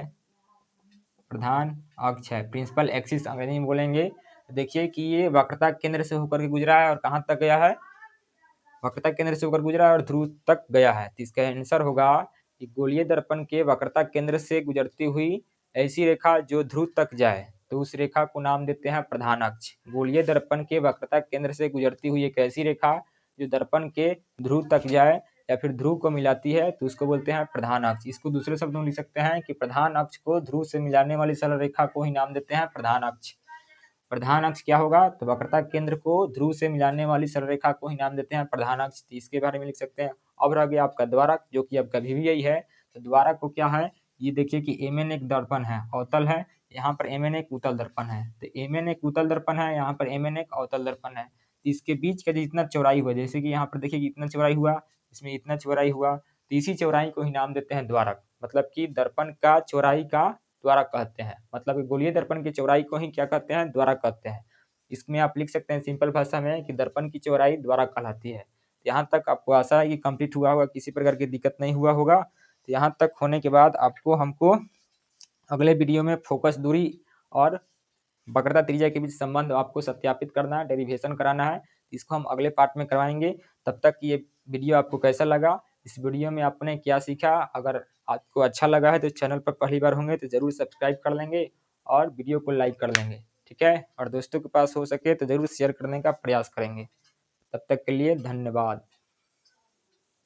प्रधान अक्ष है, प्रिंसिपल एक्सिस अंग्रेजी में बोलेंगे। तो देखिए कि ये वक्रता केंद्र से होकर के गुजरा है और कहाँ तक गया है, वक्रता केंद्र से होकर गुजरा है और ध्रुव तक गया है। तो इसका आंसर होगा कि गोलीय दर्पण के वक्रता केंद्र से गुजरती हुई ऐसी रेखा जो ध्रुव तक जाए, तो उस रेखा को नाम देते हैं प्रधान अक्ष। गोलीय दर्पण के वक्रता केंद्र से गुजरती हुई एक ऐसी रेखा जो दर्पण के ध्रुव तक जाए या फिर ध्रुव को मिलाती है, तो उसको बोलते हैं प्रधान अक्ष। इसको दूसरे शब्दों में लिख सकते हैं कि प्रधान अक्ष को ध्रुव से मिलाने वाली सरल रेखा को ही नाम देते हैं प्रधान अक्ष। प्रधान अक्ष क्या होगा, तो वक्रता केंद्र को ध्रुव से मिलाने वाली सरल रेखा को ही नाम देते हैं प्रधान अक्ष। तो इसके बारे में लिख सकते हैं। अब रह गया आपका द्वारक, जो कि आपका VVI है। तो द्वारक को क्या है, ये देखिए कि Mn एक दर्पण है, अवतल है, यहाँ पर Mn एक उत्तल दर्पण है। तो Mn एक उत्तल दर्पण है, यहाँ पर Mn एक अवतल दर्पण है। तो इसके बीच का जितना चौड़ाई हुआ, जैसे कि यहाँ पर देखिए कि इतना चौड़ाई हुआ, इसमें इतना चौड़ाई हुआ, तो इसी चौड़ाई को ही नाम देते हैं द्वारक। मतलब कि दर्पण का चौड़ाई का द्वारक कहते हैं, मतलब गोलीय दर्पण की चौड़ाई को ही क्या कहते हैं, द्वारक कहते हैं। इसमें आप लिख सकते हैं सिंपल भाषा में कि दर्पण की चौड़ाई द्वारक कहलाती है। यहाँ तक आपको आशा है कि कंप्लीट हुआ होगा, किसी प्रकार की दिक्कत नहीं हुआ होगा। तो यहाँ तक होने के बाद हमको अगले वीडियो में फोकस दूरी और वक्रता त्रिज्या के बीच संबंध आपको सत्यापित करना है, डेरिवेशन कराना है। इसको हम अगले पार्ट में करवाएंगे। तब तक ये वीडियो आपको कैसा लगा, इस वीडियो में आपने क्या सीखा, अगर आपको अच्छा लगा है तो चैनल पर पहली बार होंगे तो ज़रूर सब्सक्राइब कर लेंगे और वीडियो को लाइक कर लेंगे, ठीक है। और दोस्तों के पास हो सके तो ज़रूर शेयर करने का प्रयास करेंगे। तब तक के लिए धन्यवाद।